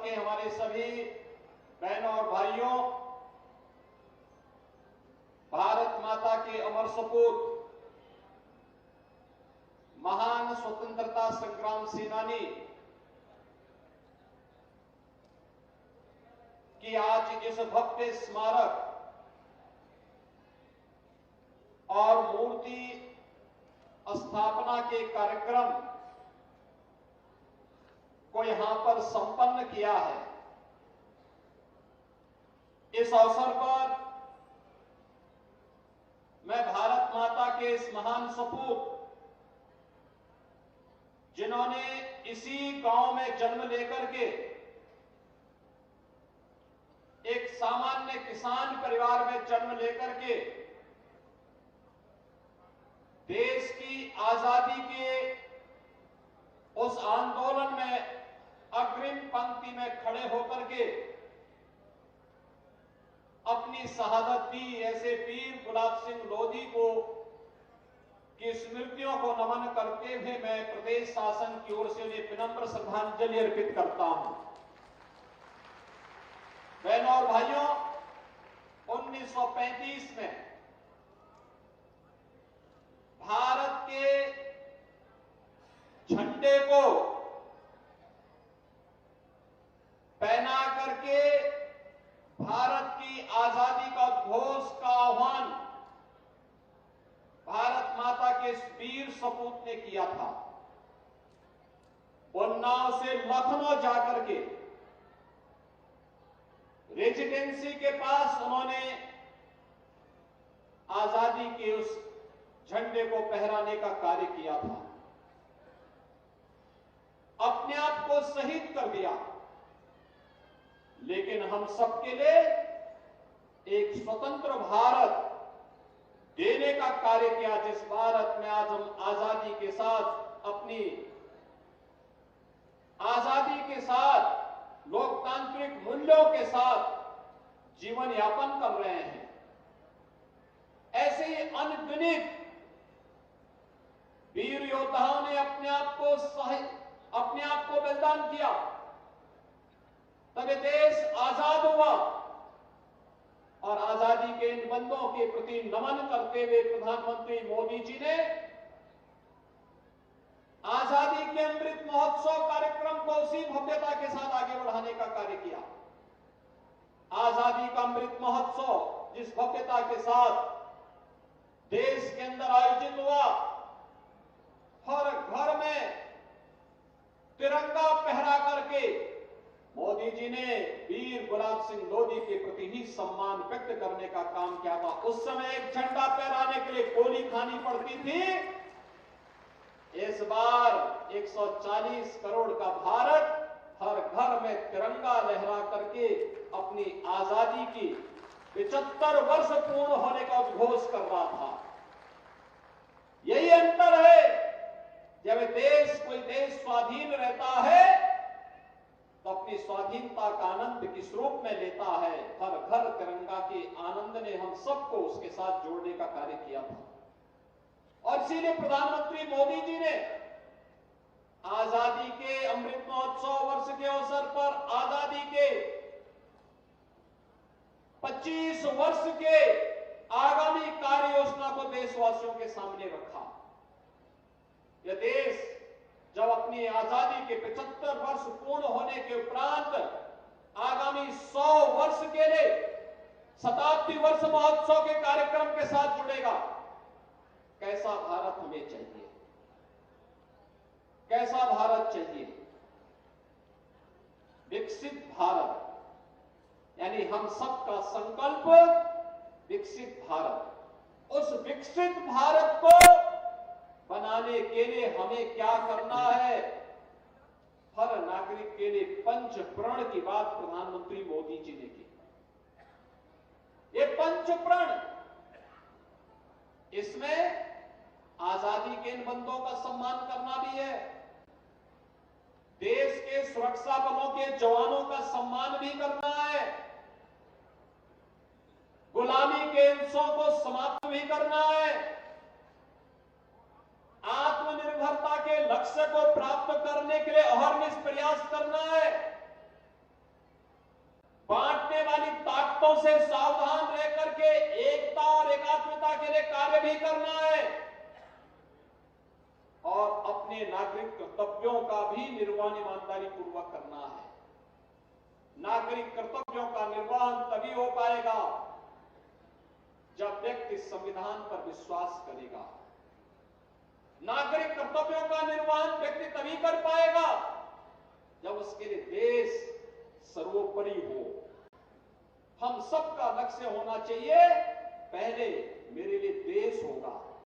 के हमारे सभी बहनों और भाइयों, भारत माता के अमर सपूत महान स्वतंत्रता संग्राम सेनानी की आज इस भव्य स्मारक और मूर्ति स्थापना के कार्यक्रम को यहां पर संपन्न किया है। इस अवसर पर मैं भारत माता के इस महान सपूत, जिन्होंने इसी गांव में जन्म लेकर के एक सामान्य किसान परिवार में जन्म लेकर के देश की आजादी के उस आंदोलन में अग्रिम पंक्ति में खड़े होकर के अपनी शहादत दी, ऐसे वीर गुलाब सिंह लोधी को की स्मृतियों को नमन करते हुए मैं प्रदेश शासन की ओर से उन्हें विनम्र श्रद्धांजलि अर्पित करता हूं। बहनों और भाइयों, 1935 में भारत के झंडे को पहना करके भारत की आजादी का उद्घोष का आह्वान भारत माता के वीर सपूत ने किया था। उन्नाव से लखनऊ जाकर के रेजिडेंसी के पास उन्होंने आजादी के उस झंडे को फहराने का कार्य किया था। अपने आप को शहीद कर दिया, लेकिन हम सबके लिए एक स्वतंत्र भारत देने का कार्य किया, जिस भारत में आज हम आजादी के साथ अपनी आजादी के साथ लोकतांत्रिक मूल्यों के साथ जीवन यापन कर रहे हैं। ऐसे ही अनगिनत वीर योद्धाओं ने अपने आप को बलिदान किया, तभी देश आजाद हुआ। और आजादी के इन बंदों के प्रति नमन करते हुए प्रधानमंत्री मोदी जी ने आजादी के अमृत महोत्सव कार्यक्रम को उसी भव्यता के साथ आगे बढ़ाने का कार्य किया। आजादी का अमृत महोत्सव जिस भव्यता के साथ देश के अंदर आयोजित हुआ, हर घर में तिरंगा फहरा करके मोदी जी ने वीर गुलाब सिंह लोधी के प्रति ही सम्मान व्यक्त करने का काम किया था। उस समय एक झंडा फहराने के लिए गोली खानी पड़ती थी। इस बार 140 करोड़ का भारत हर घर में तिरंगा लहरा करके अपनी आजादी की 75 वर्ष पूर्ण होने का उद्घोष कर रहा था। यही अंतर है, जब कोई देश स्वाधीन रहता है तो अपनी स्वाधीनता का आनंद किस रूप में लेता है। हर घर तिरंगा के आनंद ने हम सबको उसके साथ जोड़ने का कार्य किया था। और इसीलिए प्रधानमंत्री मोदी जी ने आजादी के अमृत महोत्सव वर्ष के अवसर पर आजादी के 25 वर्ष के आगामी कार्य योजना को देशवासियों के सामने रखा। यह देश जब अपनी आजादी के 75 वर्ष पूर्ण होने के उपरांत आगामी 100 वर्ष के लिए शताब्दी वर्ष महोत्सव के कार्यक्रम के साथ जुड़ेगा, कैसा भारत हमें चाहिए, कैसा भारत चाहिए? विकसित भारत, यानी हम सबका संकल्प विकसित भारत। उस विकसित भारत को बनाने के लिए हमें क्या करना है? हर नागरिक के लिए पंच प्रण की बात प्रधानमंत्री मोदी जी ने की। ये पंच प्रण, इसमें आजादी के इन बंदों का सम्मान करना भी है, देश के सुरक्षा बलों के जवानों का सम्मान भी करना है, गुलामी के हिंसों को समाप्त भी करना है, आत्मनिर्भरता के लक्ष्य को प्राप्त करने के लिए अहर्निश प्रयास करना है। ताकतों से सावधान रह करके एकता और एकात्मता के लिए कार्य भी करना है और अपने नागरिक कर्तव्यों का भी निर्वहन ईमानदारी पूर्वक करना है। नागरिक कर्तव्यों का निर्वहन तभी हो पाएगा जब व्यक्ति संविधान पर विश्वास करेगा। नागरिक कर्तव्यों का निर्वहन व्यक्ति तभी कर पाएगा जब उसके लिए देश सर्वोपरि हो। हम सबका लक्ष्य होना चाहिए, पहले मेरे लिए देश होगा,